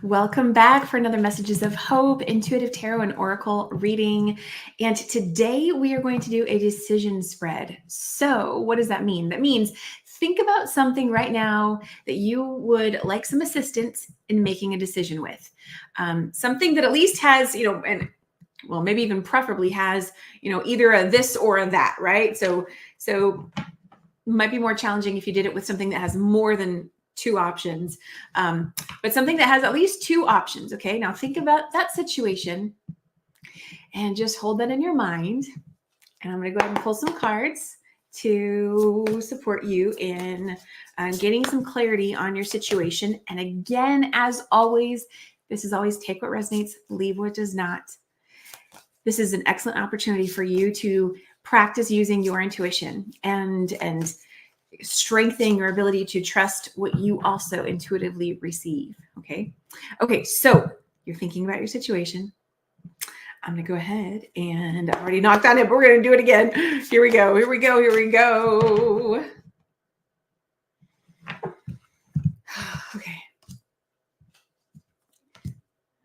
Welcome back for another Messages of Hope, Intuitive Tarot and Oracle reading. And today we are going to do a decision spread. So what does that mean? That means think about something right now that you would like some assistance in making a decision with. Something that at least has, and well, maybe even preferably has, either a this or a that, right? So it might be more challenging if you did it with something that has more than two options, but something that has at least two options. Okay, now think about that situation and just hold that in your mind. And I'm going to go ahead and pull some cards to support you in getting some clarity on your situation. And again, as always, this is always take what resonates, leave what does not. This is an excellent opportunity for you to practice using your intuition and strengthening your ability to trust what you also intuitively receive. Okay. So you're thinking about your situation. I'm going to go ahead and I already knocked on it, but we're going to do it again. Here we go. Okay.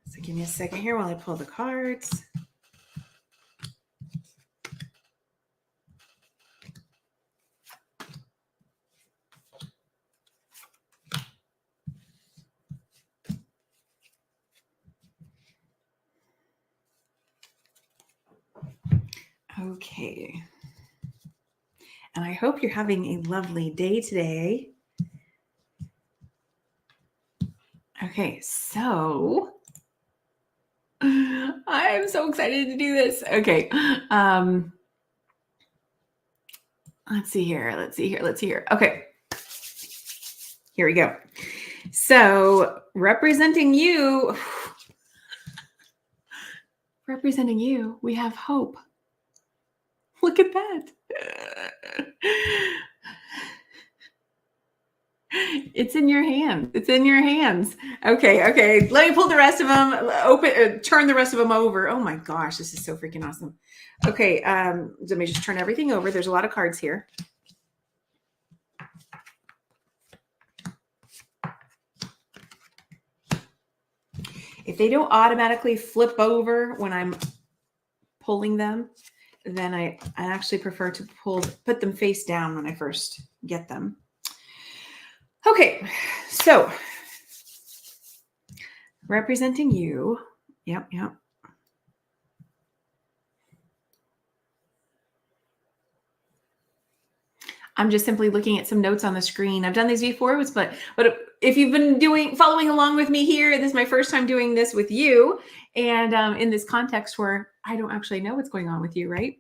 So give me a second here while I pull the cards. Okay. And I hope you're having a lovely day today. Okay, so I'm so excited to do this. Okay. Let's see here. Okay. Here we go. So representing you, we have hope. Look at that. It's in your hands. Okay. Let me pull the rest of them. Turn the rest of them over. Oh my gosh, this is so freaking awesome. Okay, let me just turn everything over. There's a lot of cards here. If they don't automatically flip over when I'm pulling them, then I actually prefer to put them face down when I first get them. Okay, so representing you. Yep. I'm just simply looking at some notes on the screen. I've done these before, but if you've been following along with me here, this is my first time doing this with you, and in this context where I don't actually know what's going on with you, right?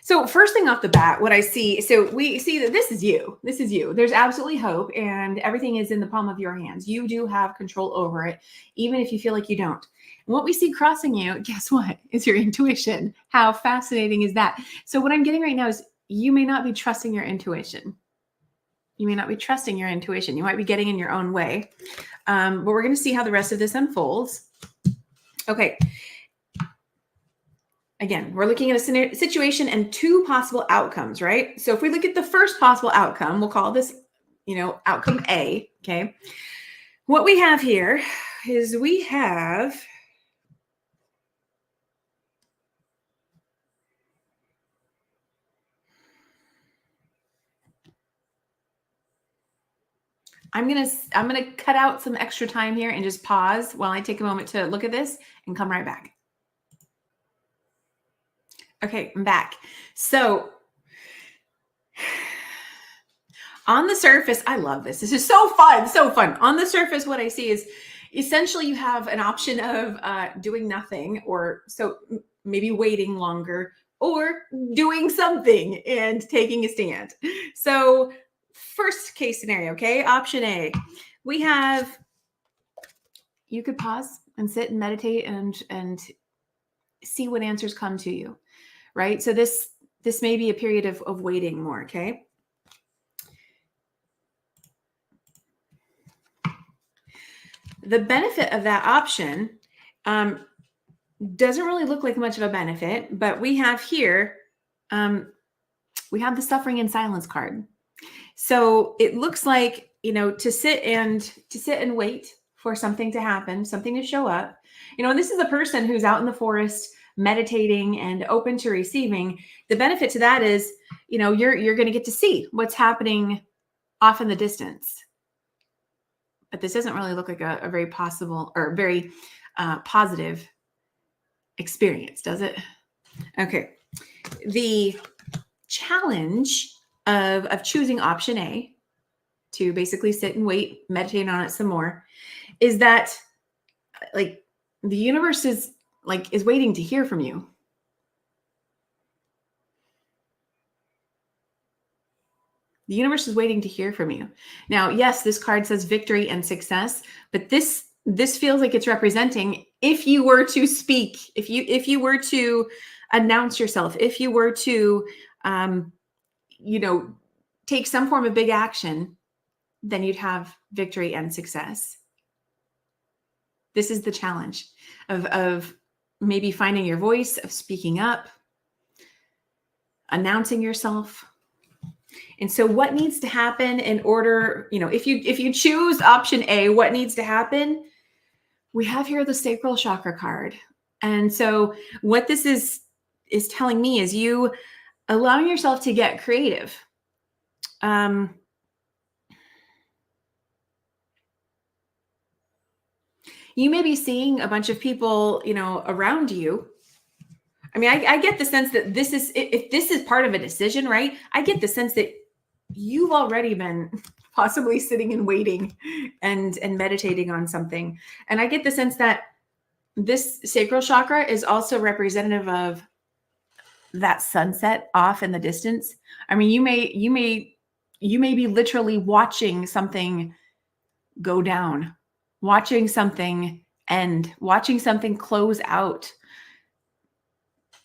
So first thing off the bat, what I see, so we see that this is you. There's absolutely hope, and everything is in the palm of your hands. You do have control over it, even if you feel like you don't. And what we see crossing you, guess what? Is your intuition. How fascinating is that? So what I'm getting right now is you may not be trusting your intuition. You might be getting in your own way. But we're going to see how the rest of this unfolds. Okay. Again, we're looking at a situation and two possible outcomes, right? So if we look at the first possible outcome, we'll call this, outcome A, okay? What we have here is I'm going to cut out some extra time here and just pause while I take a moment to look at this and come right back. Okay, I'm back. So on the surface, I love this. This is so fun. On the surface, what I see is essentially you have an option of doing nothing, or so maybe waiting longer, or doing something and taking a stand. So first case scenario, okay? Option A, you could pause and sit and meditate and see what answers come to you, right? So this may be a period of waiting more, okay? The benefit of that option doesn't really look like much of a benefit, but we have here, we have the suffering in silence card. So it looks like to sit and wait for something to happen, something to show up. And this is a person who's out in the forest meditating and open to receiving. The benefit to that is, you're going to get to see what's happening off in the distance. But this doesn't really look like a very possible or very positive experience, does it? Okay. The challenge of choosing option A, to basically sit and wait, meditate on it some more, is that the universe is waiting to hear from you. The universe is waiting to hear from you. Now, yes, this card says victory and success, but this feels like it's representing if you were to speak, if you were to announce yourself, if you were to, take some form of big action, then you'd have victory and success. This is the challenge of maybe finding your voice, of speaking up, announcing yourself. And so what needs to happen in order, if you choose option A, what needs to happen? We have here the sacral chakra card. And so what this is telling me is you allowing yourself to get creative. You may be seeing a bunch of people, around you. I mean, I get the sense that if this is part of a decision, right? I get the sense that you've already been possibly sitting and waiting and meditating on something. And I get the sense that this sacral chakra is also representative of that sunset off in the distance. I mean, you may be literally watching something go down, watching something end, watching something close out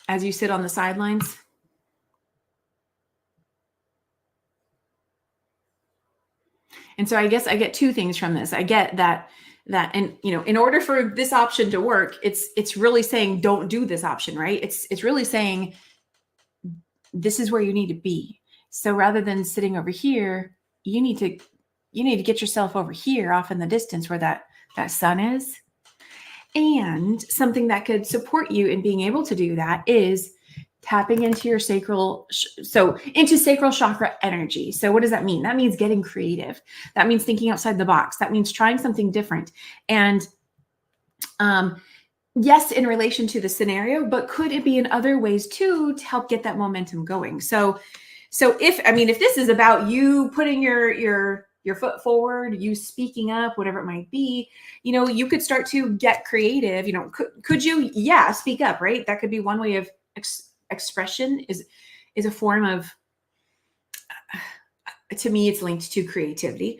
as you sit on the sidelines. And so I guess I get two things from this. I get that, and in order for this option to work, it's really saying don't do this option, right? It's really saying this is where you need to be. So rather than sitting over here, you need to get yourself over here off in the distance where that sun is. And something that could support you in being able to do that is tapping into your sacral chakra energy. So what does that mean? That means getting creative. That means thinking outside the box. That means trying something different. And yes, in relation to the scenario, but could it be in other ways too to help get that momentum going? So if this is about you putting your foot forward, you speaking up, whatever it might be, you could start to get creative. Could you? Yeah, speak up, right? That could be one way of expression is a form of, to me, it's linked to creativity.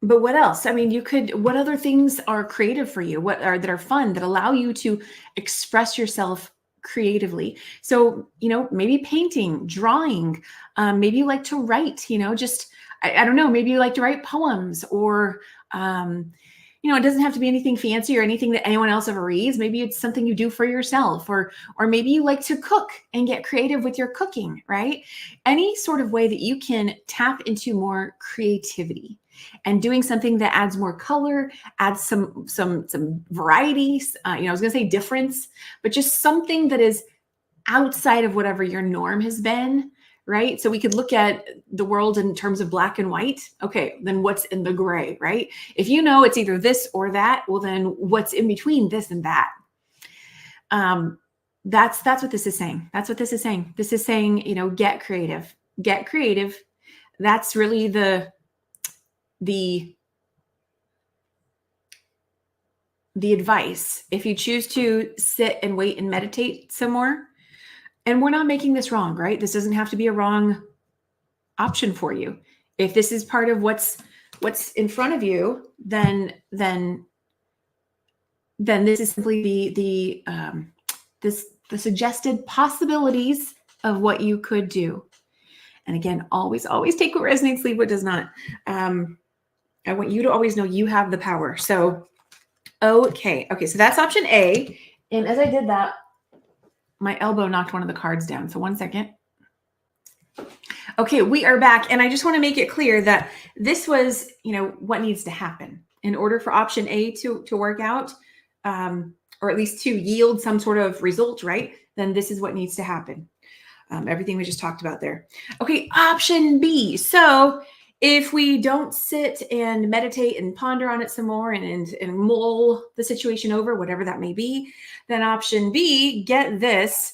But what else? I mean, what other things are creative for you? That are fun, that allow you to express yourself creatively? So, maybe painting, drawing, maybe you like to write, I don't know, maybe you like to write poems, or, it doesn't have to be anything fancy or anything that anyone else ever reads. Maybe it's something you do for yourself, or maybe you like to cook and get creative with your cooking, right? Any sort of way that you can tap into more creativity and doing something that adds more color, adds some varieties. I was going to say difference, but just something that is outside of whatever your norm has been, right? So we could look at the world in terms of black and white. Okay, then what's in the gray, right? If it's either this or that, well, then what's in between this and that? That's what this is saying. That's what this is saying. This is saying, get creative. Get creative. That's really the advice. If you choose to sit and wait and meditate some more, and we're not making this wrong, right? This doesn't have to be a wrong option for you. If this is part of what's in front of you, then this is simply the suggested possibilities of what you could do. And again, always take what resonates, leave what does not. I want you to always know you have the power. So, okay. So that's option A. And as I did that, my elbow knocked one of the cards down. So one second. Okay, we are back. And I just want to make it clear that this was, what needs to happen in order for option A to work out, or at least to yield some sort of result, right? Then this is what needs to happen. Everything we just talked about there. Okay, option B. So if we don't sit and meditate and ponder on it some more and mull the situation over, whatever that may be, then option B, get this.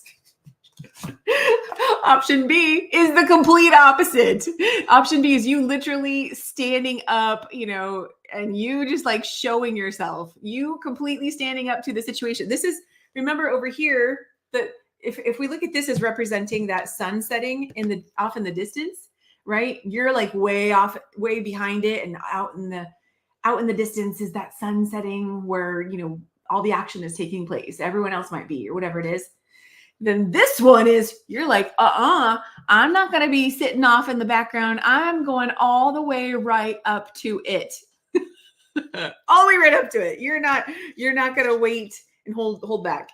Option B is the complete opposite. Option B is you literally standing up, and you just like showing yourself, you completely standing up to the situation. This is, remember over here, that if we look at this as representing that sun setting off in the distance, right? You're like way off, way behind it, and out in the distance is that sun setting where, all the action is taking place. Everyone else might be, or whatever it is. Then this one is, you're like, I'm not going to be sitting off in the background. I'm going all the way right up to it. All the way right up to it. You're not going to wait and hold back.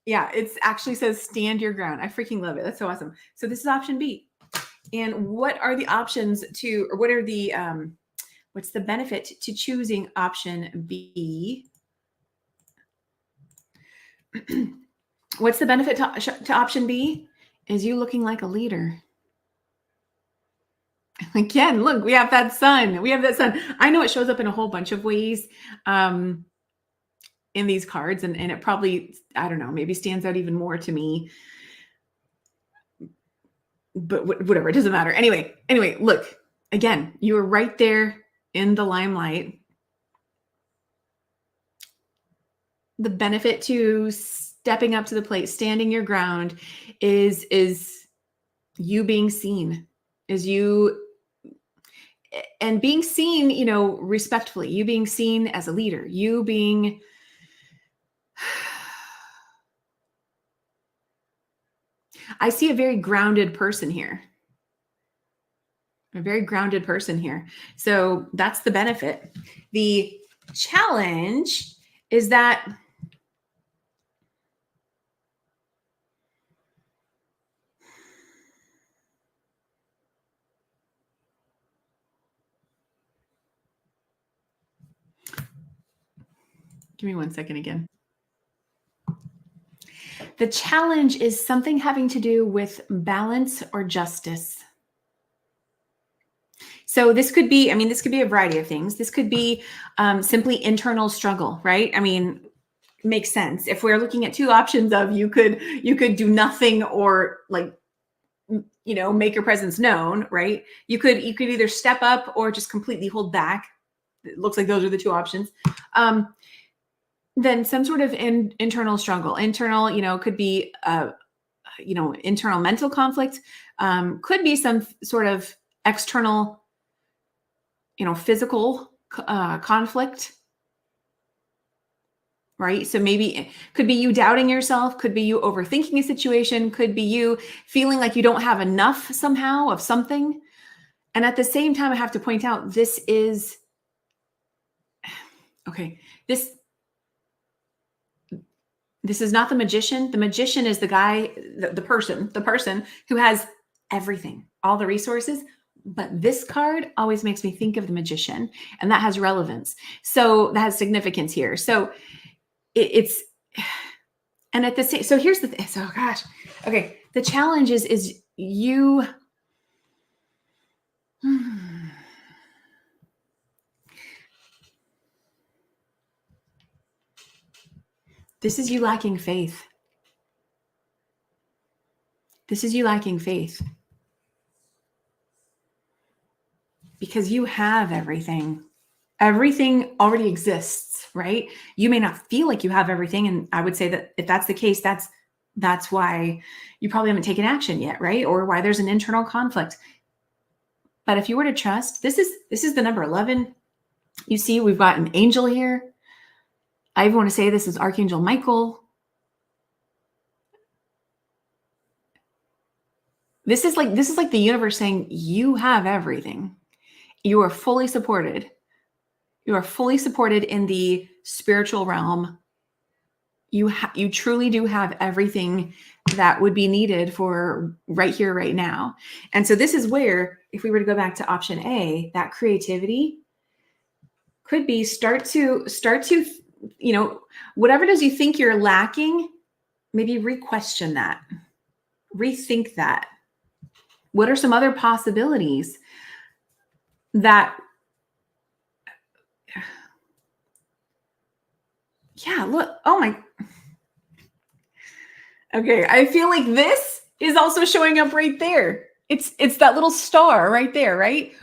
Yeah, it actually says stand your ground. I freaking love it. That's so awesome. So this is option B. And what are the options to, or what are the, what's the benefit to choosing option B? What's the benefit to option B? Is you looking like a leader. Again, look, we have that sun. I know it shows up in a whole bunch of ways in these cards, and it probably, I don't know, maybe stands out even more to me. But whatever, it doesn't matter. Anyway, look, again, you were right there in the limelight. The benefit to stepping up to the plate, standing your ground, is you being seen, and being seen, respectfully, you being seen as a leader, you being, I see a very grounded person here. So that's the benefit. The challenge is that give me 1 second again. The challenge is something having to do with balance or justice. So this could be a variety of things. This could be simply internal struggle, right? Makes sense. If we're looking at two options of you could do nothing or make your presence known, right? You could either step up or just completely hold back. It looks like those are the two options. Then some sort of internal struggle. Internal, could be internal mental conflict. Could be some sort of external, physical conflict. Right? So maybe it could be you doubting yourself, could be you overthinking a situation, could be you feeling like you don't have enough somehow of something. And at the same time, I have to point out, this is, okay, this is not the magician. The magician is the guy, the person who has everything, all the resources. But this card always makes me think of the magician, and that has relevance. So that has significance here. So it's, and at the same, so here's the thing. So gosh, okay. The challenge is you, this is you lacking faith. Because you have everything. Everything already exists, right? You may not feel like you have everything. And I would say that if that's the case, that's why you probably haven't taken action yet, right? Or why there's an internal conflict. But if you were to trust, this is the number 11. You see, we've got an angel here. I even want to say this is Archangel Michael. This is like the universe saying you have everything. You are fully supported. You are fully supported in the spiritual realm. You truly do have everything that would be needed for right here, right now. And so this is where, if we were to go back to option A, that creativity could be start to, whatever it is you think you're lacking, maybe re-question that, rethink that. What are some other possibilities that, yeah, look, oh my, okay, I feel like this is also showing up right there. It's that little star right there, right?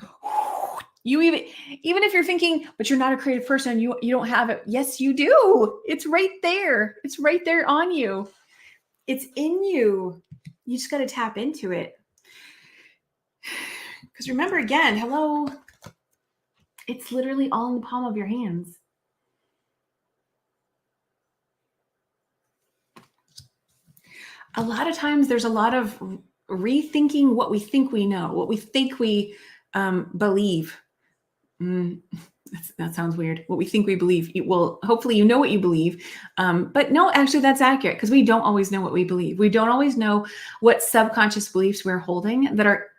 You even if you're thinking, but you're not a creative person, you don't have it. Yes, you do. It's right there. It's right there on you. It's in you. You just got to tap into it. Because remember, again, hello, it's literally all in the palm of your hands. A lot of times there's a lot of rethinking what we think we know, what we think we believe. That sounds weird. What we think we believe. Well, hopefully you know what you believe. But no, actually that's accurate, because we don't always know what we believe. We don't always know what subconscious beliefs we're holding that are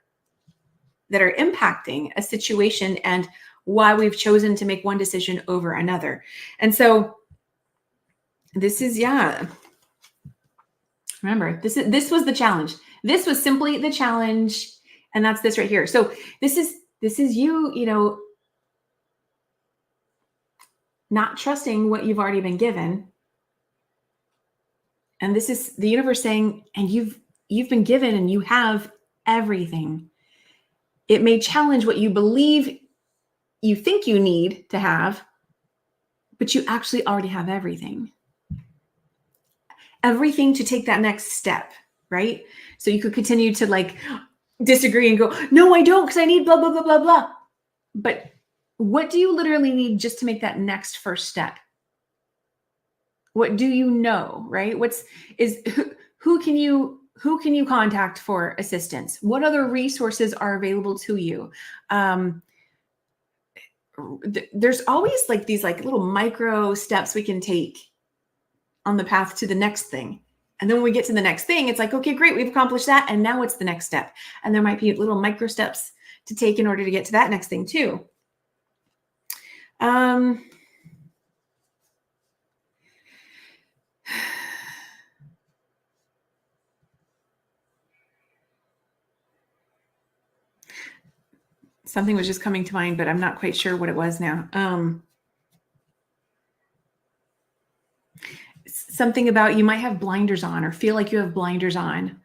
impacting a situation and why we've chosen to make one decision over another. And so this is, yeah. Remember, this was the challenge. This was simply the challenge, and that's this right here. So this is you, not trusting what you've already been given. And this is the universe saying, and you've been given and you have everything. It may challenge what you believe you think you need to have, but you actually already have everything. Everything to take that next step, right? So you could continue to disagree and go, no, I don't, because I need blah, blah, blah, blah, blah. But what do you literally need just to make that next first step? What do you know, right? Who can you contact for assistance? What other resources are available to you? There's always these little micro steps we can take on the path to the next thing. And then when we get to the next thing, it's like, okay, great, we've accomplished that. And now it's the next step. And there might be little micro steps to take in order to get to that next thing too. Something was just coming to mind, but I'm not quite sure what it was now. Something about you might have blinders on or feel like you have blinders on.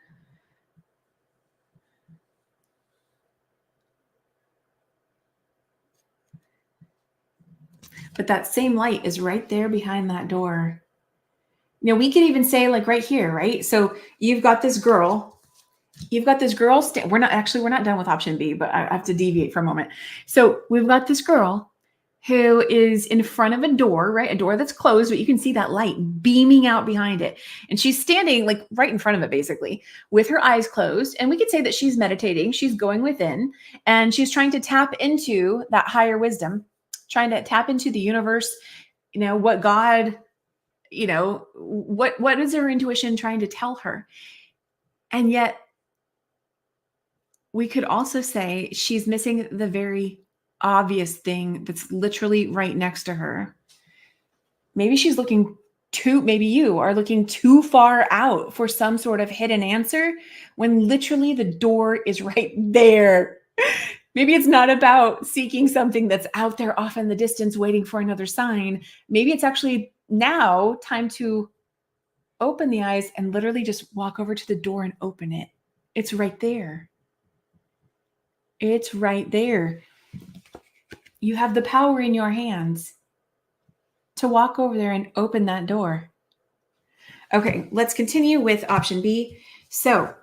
But that same light is right there behind that door. We could even say right here, right? So you've got this girl. We're not done with option B, but I have to deviate for a moment. So we've got this girl who is in front of a door, right? A door that's closed, but you can see that light beaming out behind it. And she's standing right in front of it, basically, with her eyes closed. And we could say that she's meditating. She's going within and she's trying to tap into that higher wisdom, trying to tap into the universe, what God, what is her intuition trying to tell her? And yet we could also say she's missing the very obvious thing that's literally right next to her. Maybe maybe you are looking too far out for some sort of hidden answer when literally the door is right there. Maybe it's not about seeking something that's out there off in the distance waiting for another sign. Maybe it's actually now time to open the eyes and literally just walk over to the door and open it. It's right there. It's right there. You have the power in your hands to walk over there and open that door. Okay, let's continue with option B. So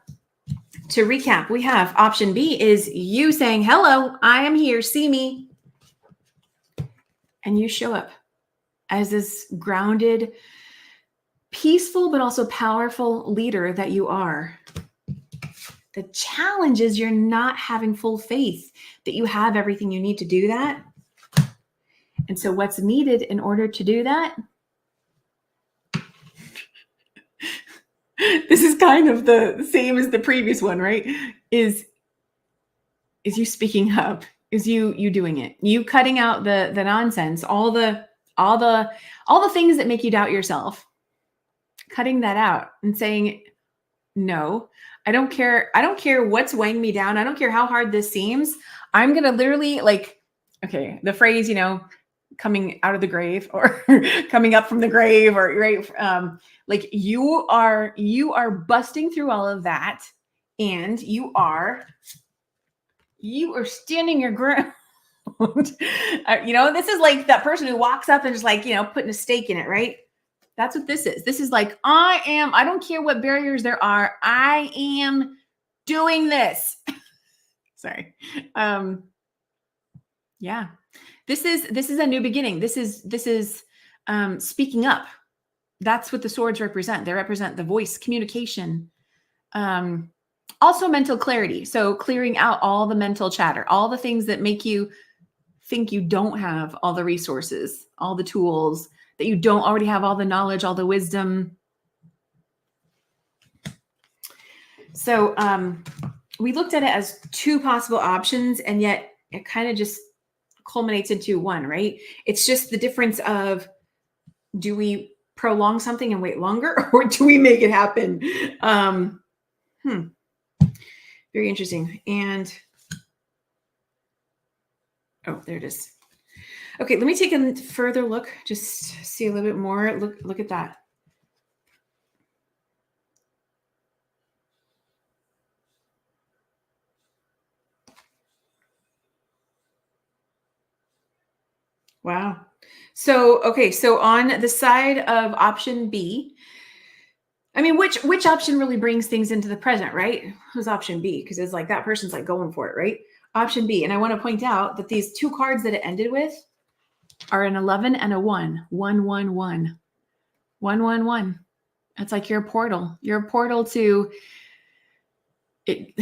to recap, we have option B is you saying, hello, I am here, see me. And you show up as this grounded, peaceful, but also powerful leader that you are. The challenge is you're not having full faith that you have everything you need to do that. And so what's needed in order to do that this is kind of the same as the previous one, right? Is you speaking up, is you doing it, you cutting out the nonsense, all the things that make you doubt yourself, cutting that out and saying, no, I don't care. I don't care what's weighing me down. I don't care how hard this seems. I'm going to literally, like, okay, the phrase, coming out of the grave or coming up from the grave, or right. Like you are busting through all of that, and you are standing your ground. This is like that person who walks up and is like, putting a stake in it, right? That's what this is. This is like, I don't care what barriers there are. I am doing this. Sorry. Yeah. This is a new beginning. This is speaking up. That's what the swords represent. They represent the voice, communication, also mental clarity. So clearing out all the mental chatter, all the things that make you think you don't have all the resources, all the tools, that you don't already have all the knowledge, all the wisdom. So we looked at it as two possible options, and yet it kind of just culminates into one, right? It's just the difference of, do we prolong something and wait longer, or do we make it happen? Very interesting. And oh, there it is. Okay, let me take a further look, just see a little bit more. Look at that. Wow. So, okay, so on the side of option B, I mean, which option really brings things into the present, right? It was option B, because it's like that person's like going for it, right? Option B. And I want to point out that these two cards that it ended with are an 11 and a 1. 1, 1, 1. 1, 1, 1. It's like you're a portal. You're a portal to it.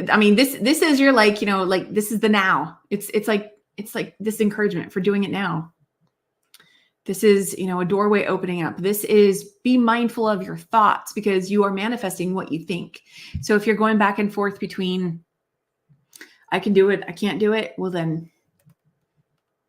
I mean, this is your, like, like, this is the now. It's like this encouragement for doing it now. This is, a doorway opening up. This is, be mindful of your thoughts, because you are manifesting what you think. So if you're going back and forth between, I can do it, I can't do it, well, then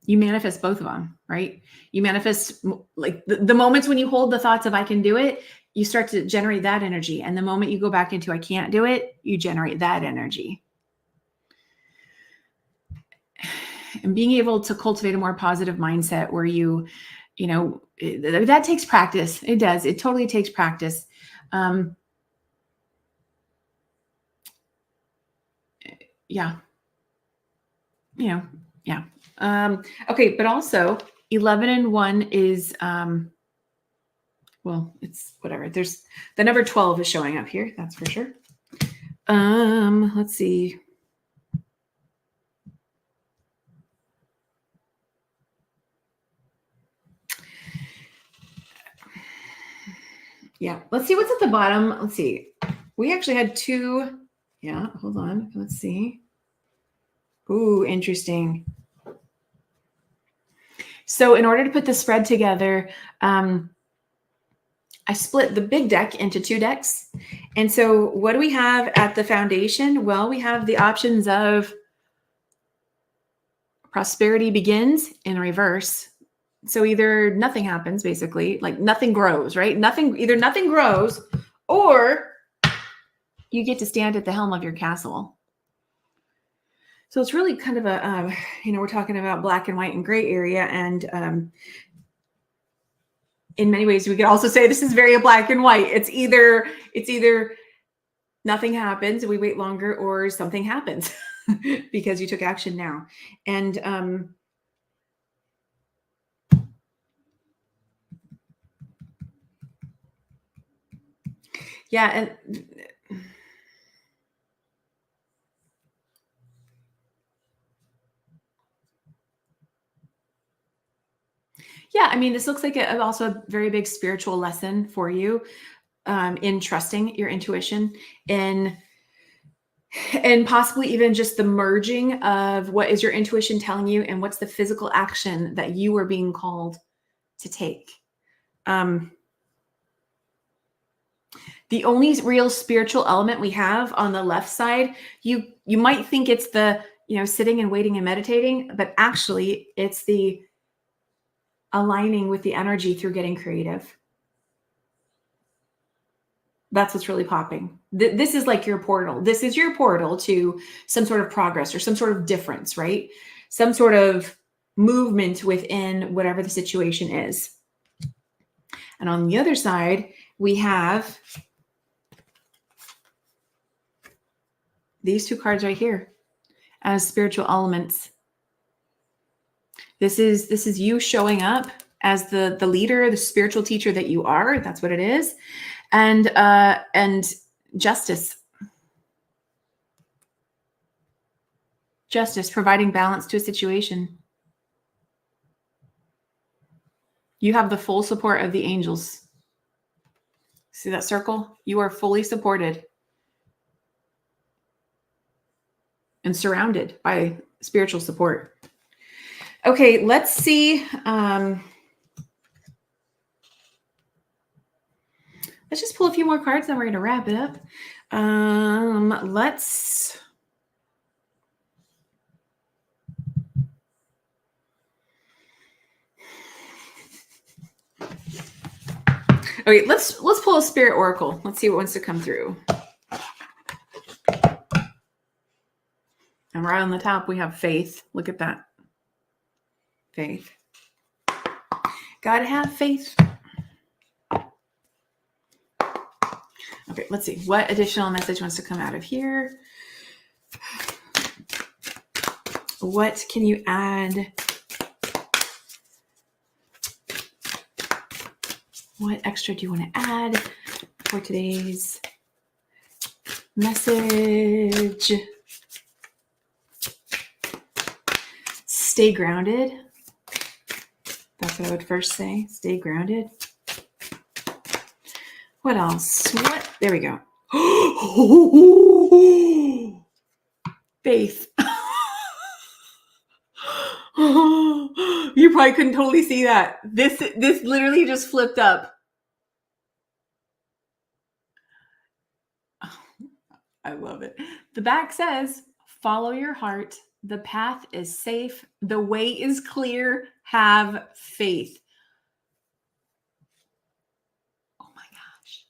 you manifest both of them, right? You manifest, like, the moments when you hold the thoughts of I can do it, you start to generate that energy. And the moment you go back into I can't do it, you generate that energy. And being able to cultivate a more positive mindset where that takes practice. It does. It totally takes practice. Yeah. Yeah. Okay. But also 11 and 1 is, well, it's whatever. There's the number 12 is showing up here. That's for sure. Let's see. Yeah. Let's see what's at the bottom. Let's see. We actually had two. Yeah. Hold on. Let's see. Ooh, interesting. So in order to put the spread together, I split the big deck into 2 decks. And so what do we have at the foundation? Well, we have the options of prosperity begins in reverse. So either nothing happens, basically, like nothing grows, right? Either nothing grows, or you get to stand at the helm of your castle. So it's really kind of a, we're talking about black and white and gray area. And in many ways, we could also say this is very black and white. It's either nothing happens and we wait longer, or something happens because you took action now. And yeah, and yeah, I mean, this looks like also a very big spiritual lesson for you, in trusting your intuition, and possibly even just the merging of what is your intuition telling you and what's the physical action that you are being called to take. The The only real spiritual element we have on the left side, you might think it's the, sitting and waiting and meditating, but actually it's the aligning with the energy through getting creative. That's what's really popping. This is like your portal. This is your portal to some sort of progress or some sort of difference, right? Some sort of movement within whatever the situation is. And on the other side, we have these two cards right here as spiritual elements. This is you showing up as the leader, the spiritual teacher that you are. That's what it is. And justice. Justice, providing balance to a situation. You have the full support of the angels. See that circle? You are fully supported and surrounded by spiritual support. Okay, let's see. Let's just pull a few more cards, then we're going to wrap it up. Okay, let's pull a spirit oracle. Let's see what wants to come through. And right on the top, we have faith. Look at that. Faith. Gotta have faith. Okay, let's see. What additional message wants to come out of here? What can you add? What extra do you want to add for today's message? Stay grounded. That's what I would first say. Stay grounded. What else? There we go. Faith. You probably couldn't totally see that. This literally just flipped up. I love it. The back says, follow your heart. The path is safe. The way is clear. Have faith. Oh my gosh.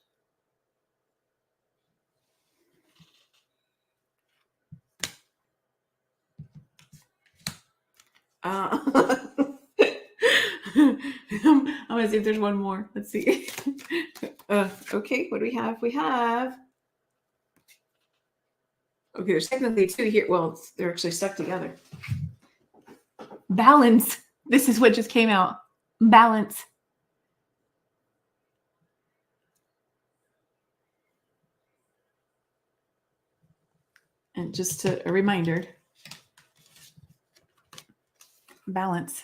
I'm going to see if there's one more. Let's see. Okay, what do we have? We have... Okay, there's technically two here. Well, they're actually stuck together. Balance. This is what just came out. Balance. And just a reminder. Balance.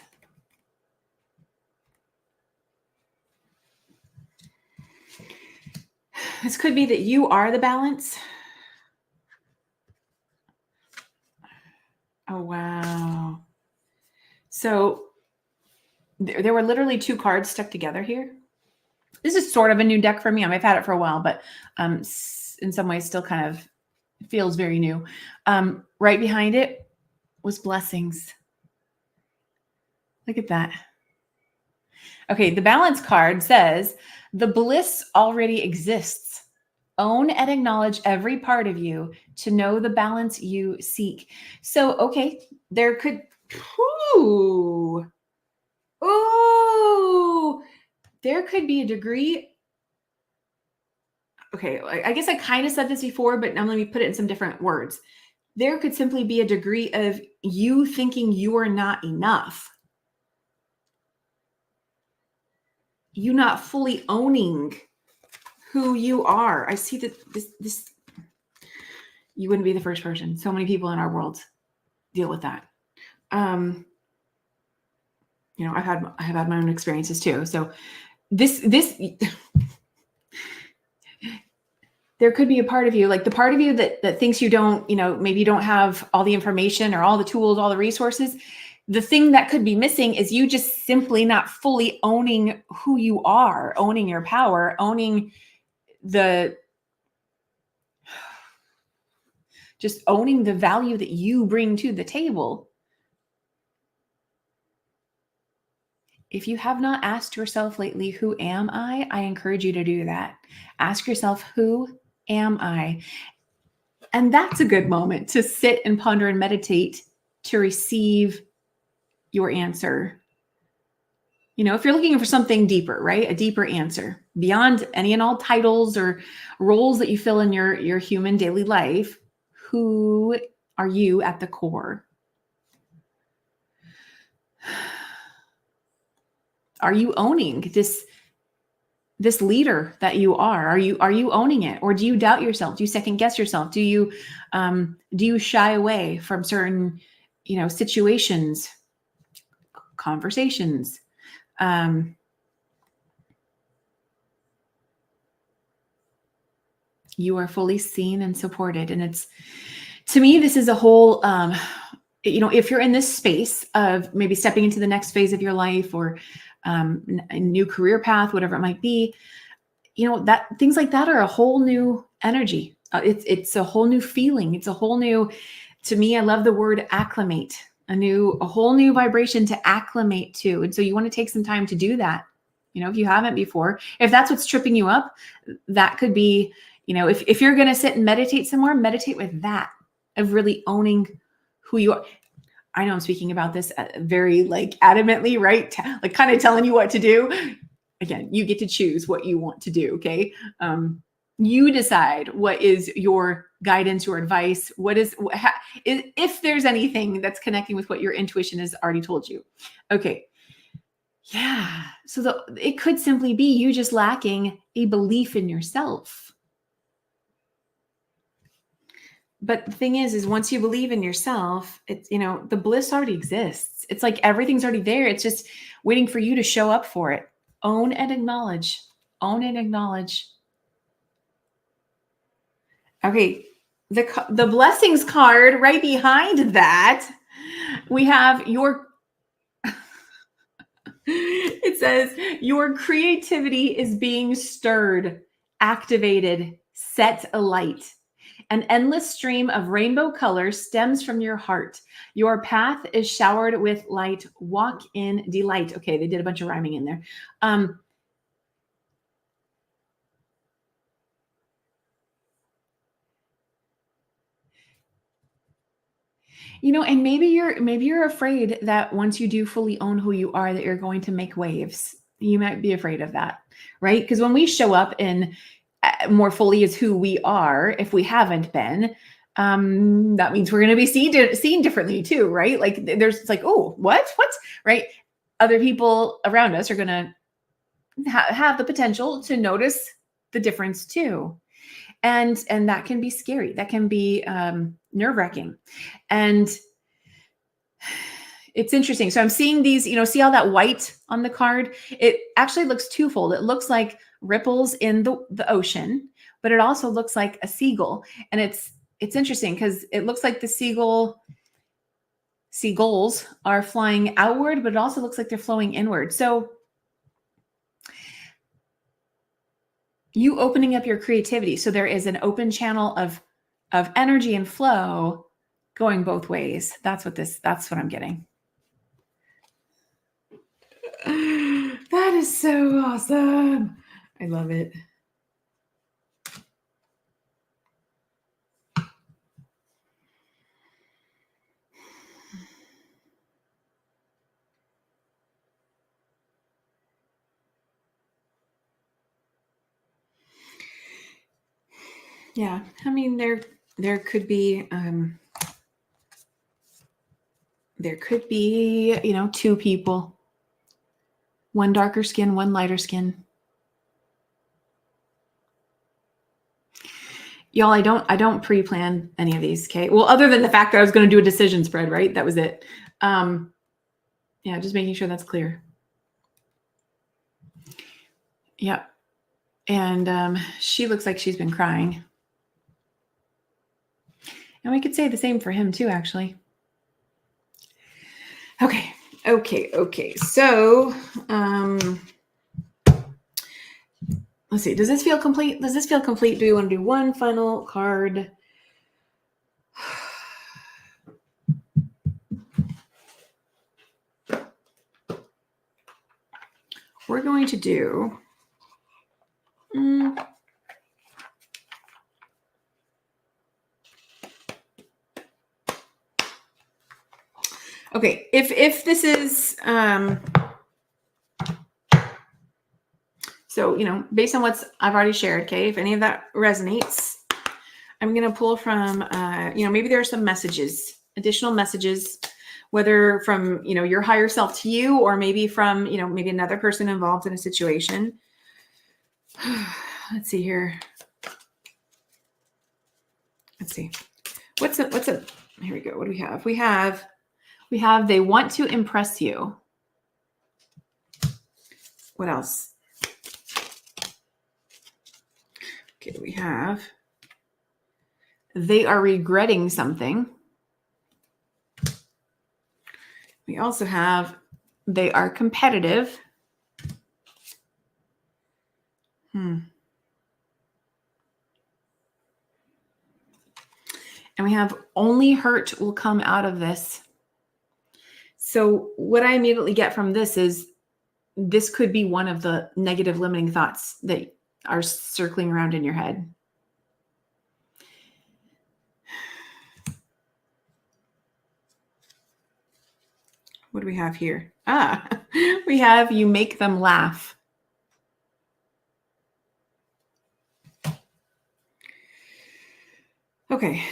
This could be that you are the balance. Oh, wow. So there were literally two cards stuck together here. This is sort of a new deck for me. I've had it for a while, but in some ways still kind of feels very new. Right behind it was blessings. Look at that. Okay, the balance card says, the bliss already exists. Own and acknowledge every part of you to know the balance you seek. So, okay, there could, there could be a degree. Okay, I guess I kind of said this before, but now let me put it in some different words. There could simply be a degree of you thinking you are not enough. You not fully owning who you are. I see that this you wouldn't be the first person. So many people in our world deal with that. I've had my own experiences too. So this there could be a part of you, like the part of you that thinks you don't, maybe you don't have all the information or all the tools, all the resources. The thing that could be missing is you just simply not fully owning who you are, owning your power, owning the just owning the value that you bring to the table. If you have not asked yourself lately, who am I encourage you to do that. Ask yourself, who am I? And that's a good moment to sit and ponder and meditate to receive your answer. You know, if you're looking for something deeper, right? A deeper answer beyond any and all titles or roles that you fill in your human daily life, who are you at the core? Are you owning this leader that you are? Are you owning it, or do you doubt yourself? Do you second guess yourself? Do you shy away from certain, situations, conversations? You are fully seen and supported, and to me, this is a whole. If you're in this space of maybe stepping into the next phase of your life, or a new career path, whatever it might be, that things like that are a whole new energy. It's a whole new feeling. It's a whole new, to me, I love the word acclimate, a whole new vibration to acclimate to. And so you want to take some time to do that. If you haven't before, if that's what's tripping you up, that could be, if you're going to sit and meditate somewhere, meditate with that, of really owning who you are. I know I'm speaking about this very adamantly, right? Like kind of telling you what to do. Again, you get to choose what you want to do. Okay. You decide what is your guidance, your advice, if there's anything that's connecting with what your intuition has already told you. Okay. Yeah. So it could simply be you just lacking a belief in yourself. But the thing is once you believe in yourself, it's, the bliss already exists. It's like everything's already there. It's just waiting for you to show up for it. Own and acknowledge. Own and acknowledge. Okay. The blessings card right behind that, we have it says, your creativity is being stirred, activated, set alight. An endless stream of rainbow colors stems from your heart. Your path is showered with light. Walk in delight. Okay, they did a bunch of rhyming in there. And maybe you're afraid that once you do fully own who you are, that you're going to make waves. You might be afraid of that, right? Because when we show up in more fully as who we are, if we haven't been, that means we're going to be seen differently too, right? Like it's like, oh, what, right? Other people around us are going to have the potential to notice the difference too. And that can be scary. That can be nerve-wracking. And it's interesting. So I'm seeing these, see all that white on the card? It actually looks twofold. It looks like ripples in the ocean, but it also looks like a seagull. And it's interesting because it looks like the seagulls are flying outward, but it also looks like they're flowing inward. So you opening up your creativity. So there is an open channel of energy and flow going both ways. That's what I'm getting. That is so awesome. I love it. Yeah, I mean there could be two people, one darker skin, one lighter skin. Y'all, I don't pre-plan any of these, okay? Well, other than the fact that I was going to do a decision spread, right? That was it. Yeah, just making sure that's clear. Yep. And she looks like she's been crying. And we could say the same for him too, actually. Okay. So, let's see. Does this feel complete? Do we want to do one final card? we're going to do, okay, if this is, so, based on what's I've already shared, okay, if any of that resonates, I'm going to pull from, maybe there are some messages, additional messages, whether from, your higher self to you, or maybe from, maybe another person involved in a situation. Let's see here. Let's see. What's a, here we go. What do we have? We have, they want to impress you. What else? Okay, we have, they are regretting something. We also have, they are competitive. And we have, only hurt will come out of this. So what I immediately get from this is, this could be one of the negative limiting thoughts that are circling around in your head. What do we have here? We have, you make them laugh. Okay.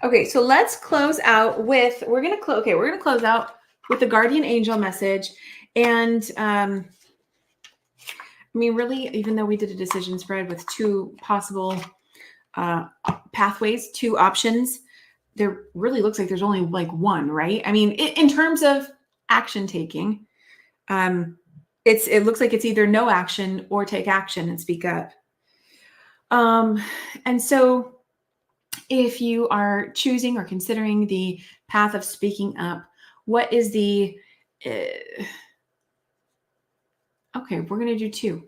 Okay, so let's close out with, we're going to close out with the guardian angel message. And really, even though we did a decision spread with two possible pathways, two options, there really looks like there's only like one, right? In terms of action taking, it looks like it's either no action or take action and speak up. And so if you are choosing or considering the path of speaking up, what is the, okay, we're going to do two.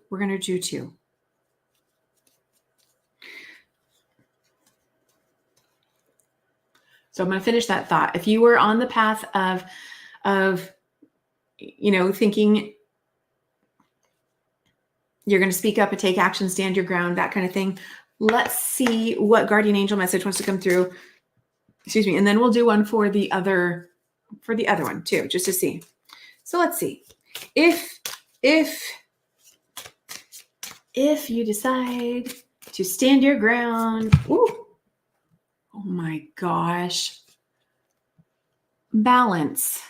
So I'm going to finish that thought. If you were on the path of thinking you're going to speak up and take action, stand your ground, that kind of thing, let's see what guardian angel message wants to come through. Excuse me. And then we'll do one for the other one too, just to see. So let's see. If you decide to stand your ground, ooh, oh my gosh, balance.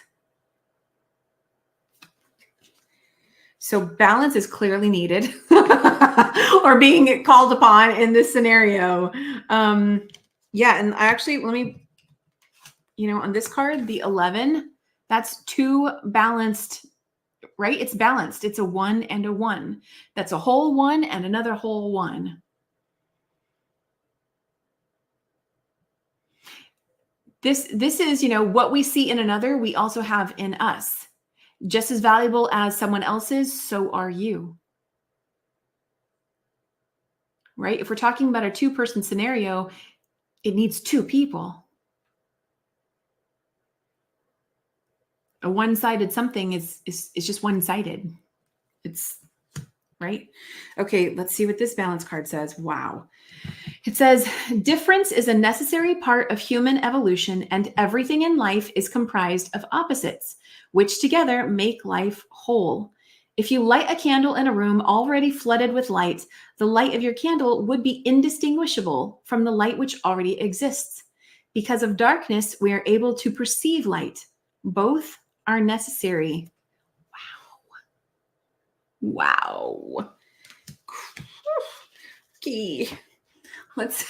So balance is clearly needed or being called upon in this scenario. Yeah. And I actually, let me, on this card, the 11, that's two balanced, right? It's balanced. It's a 1 and a 1. That's a whole 1 and another whole 1. This is, what we see in another, we also have in us. Just as valuable as someone else's, so are you. Right? If we're talking about a 2-person scenario, it needs 2 people. A one-sided something is just one-sided. It's right. Okay, let's see what this balance card says. Wow. It says, difference is a necessary part of human evolution, and everything in life is comprised of opposites, which together make life whole. If you light a candle in a room already flooded with light, the light of your candle would be indistinguishable from the light which already exists. Because of darkness, we are able to perceive light. Both are necessary. Wow. Okay. Let's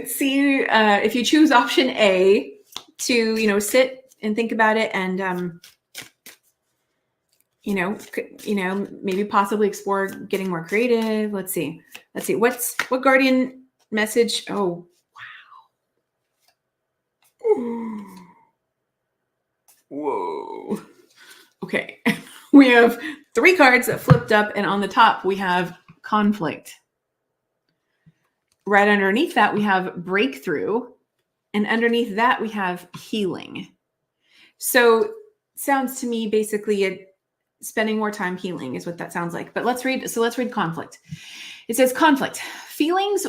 see if you choose option A to, sit and think about it and, maybe possibly explore getting more creative. Let's see. What guardian message? Oh, wow. Whoa. Okay. We have 3 cards that flipped up, and on the top we have conflict. right underneath that, we have breakthrough. And underneath that, we have healing. So sounds to me basically spending more time healing is what that sounds like. But let's read conflict. It says conflict. Feelings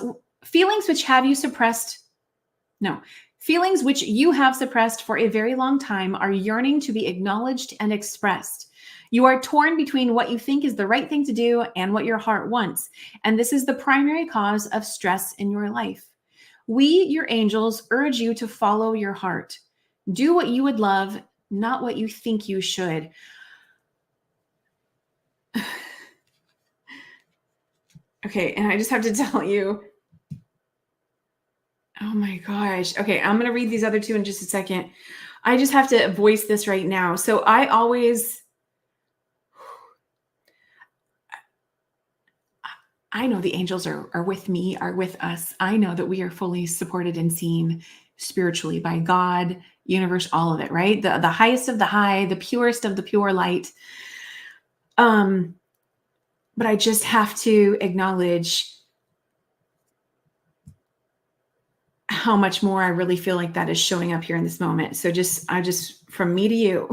which you have suppressed for a very long time are yearning to be acknowledged and expressed. You are torn between what you think is the right thing to do and what your heart wants. And this is the primary cause of stress in your life. We, your angels, urge you to follow your heart. Do what you would love, not what you think you should. Okay, and I just have to tell you, oh my gosh. Okay, I'm going to read these other two in just a second. I just have to voice this right now. So I know the angels are with me, are with us. I know that we are fully supported and seen spiritually by God, universe, all of it, right? The highest of the high, the purest of the pure light. But I just have to acknowledge how much more I really feel like that is showing up here in this moment. So from me to you,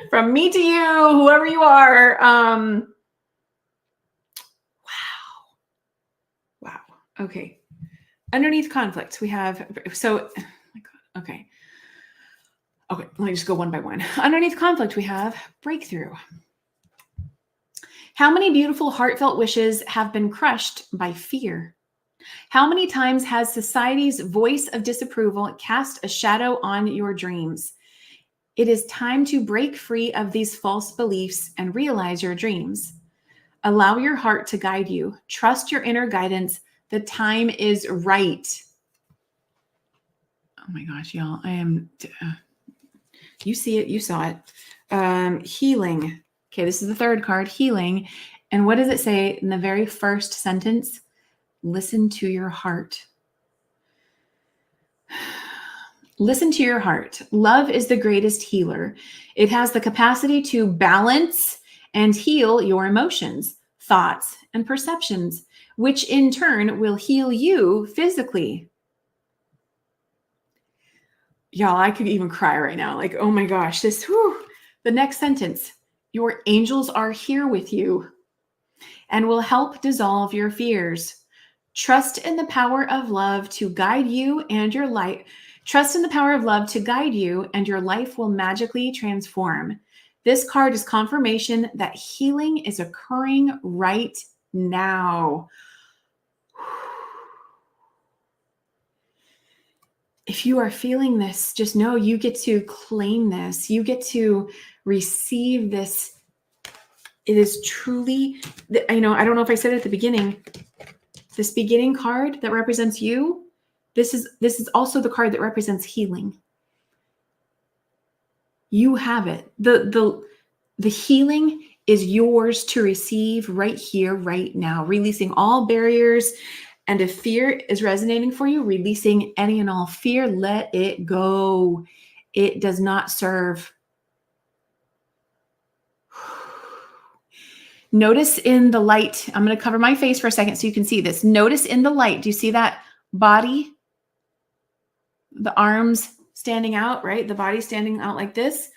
from me to you, whoever you are. Wow. Okay. Underneath conflict, we have, okay. Okay, let me just go one by one. Underneath conflict, we have breakthrough. How many beautiful, heartfelt wishes have been crushed by fear? How many times has society's voice of disapproval cast a shadow on your dreams? It is time to break free of these false beliefs and realize your dreams. Allow your heart to guide you. Trust your inner guidance. The time is right. Oh my gosh, y'all. You see it. You saw it. Healing. Okay, this is the third card, healing. And what does it say in the very first sentence? Listen to your heart. Listen to your heart. Love is the greatest healer. It has the capacity to balance and heal your emotions, thoughts, and perceptions, which in turn will heal you physically. Y'all, I could even cry right now. Like, oh my gosh, the next sentence. Your angels are here with you and will help dissolve your fears. Trust in the power of love to guide you and your life. Trust in the power of love to guide you, and your life will magically transform. This card is confirmation that healing is occurring right now. If you are feeling this, just know you get to claim this. You get to receive this. It is truly, I don't know if I said it at the beginning, this beginning card that represents you, this is also the card that represents healing. You have it. The healing is yours to receive right here, right now, releasing all barriers. And if fear is resonating for you, releasing any and all fear, let it go. It does not serve. Notice in the light, I'm going to cover my face for a second so you can see this. Notice in the light, do you see that body? The arms standing out, right? The body standing out like this.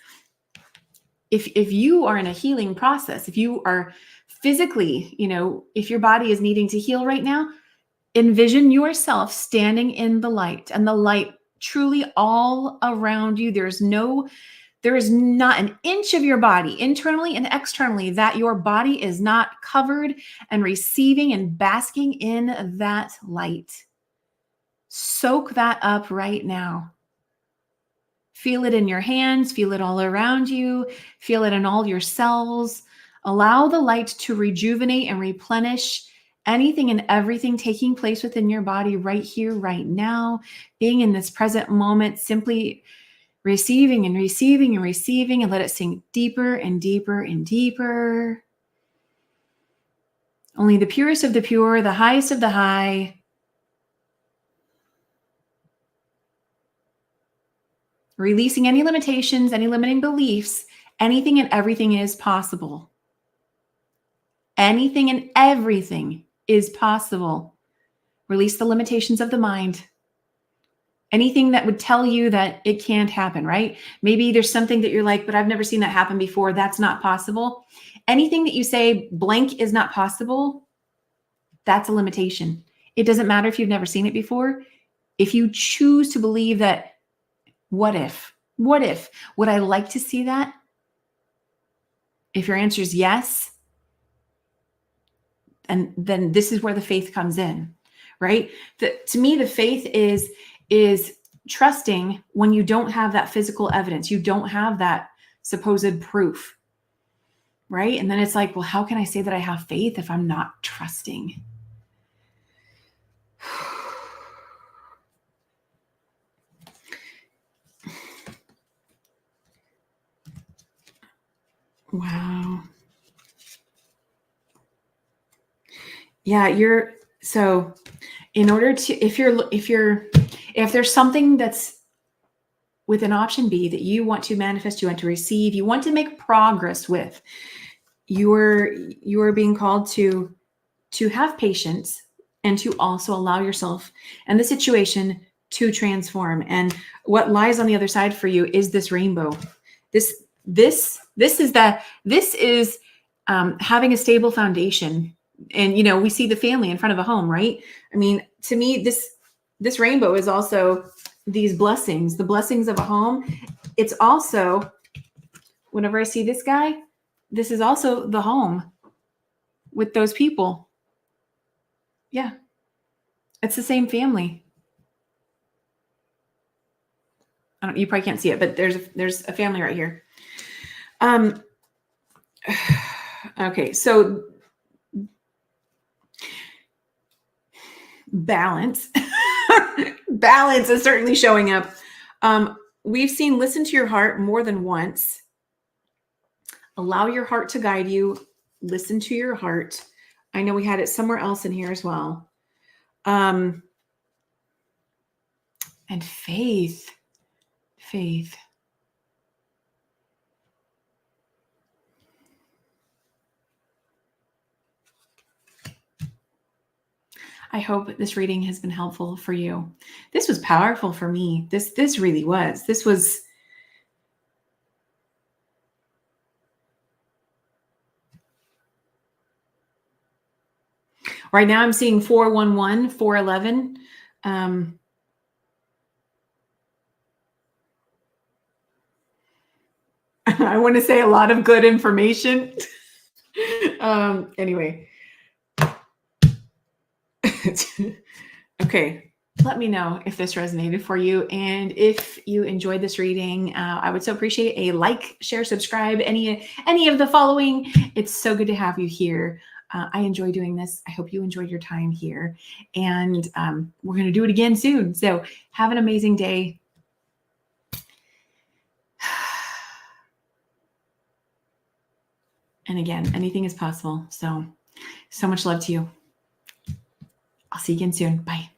If you are in a healing process, if you are physically, if your body is needing to heal right now, envision yourself standing in the light, and the light truly all around you. There is not an inch of your body, internally and externally, that your body is not covered and receiving and basking in that light. Soak that up right now. Feel it in your hands, feel it all around you, feel it in all your cells. Allow the light to rejuvenate and replenish anything and everything taking place within your body right here, right now. Being in this present moment, simply receiving and receiving and receiving, and let it sink deeper and deeper and deeper. Only the purest of the pure, the highest of the high, releasing any limitations, any limiting beliefs. Anything and everything is possible. Anything and everything is possible. Release the limitations of the mind. Anything that would tell you that it can't happen, right? Maybe there's something that you're like, but I've never seen that happen before. That's not possible. Anything that you say blank is not possible, that's a limitation. It doesn't matter if you've never seen it before. If you choose to believe that, what if, would I like to see that? If your answer is yes, and then this is where the faith comes in, right? To me, the faith is trusting when you don't have that physical evidence, you don't have that supposed proof, right? And then it's like, well, how can I say that I have faith if I'm not trusting? Wow. Yeah, so in order to, if there's something that's within option B that you want to manifest, you want to receive, you want to make progress with, you're being called to have patience and to also allow yourself and the situation to transform. And what lies on the other side for you is this rainbow. This is having a stable foundation. And we see the family in front of a home, right? I mean, to me, this rainbow is also these blessings, the blessings of a home. It's also, whenever I see this guy, this is also the home with those people. Yeah. It's the same family. You probably can't see it, but there's a family right here. Okay, so balance. Balance is certainly showing up. We've seen listen to your heart more than once. Allow your heart to guide you. Listen to your heart. I know we had it somewhere else in here as well. And faith. I hope this reading has been helpful for you. This was powerful for me. This really was. This was right now I'm seeing 411, 411. I want to say a lot of good information. Anyway. Okay. Let me know if this resonated for you. And if you enjoyed this reading, I would so appreciate a like, share, subscribe, any of the following. It's so good to have you here. I enjoy doing this. I hope you enjoyed your time here. And we're going to do it again soon. So have an amazing day. And again, anything is possible. So much love to you. I'll see you again soon. Bye.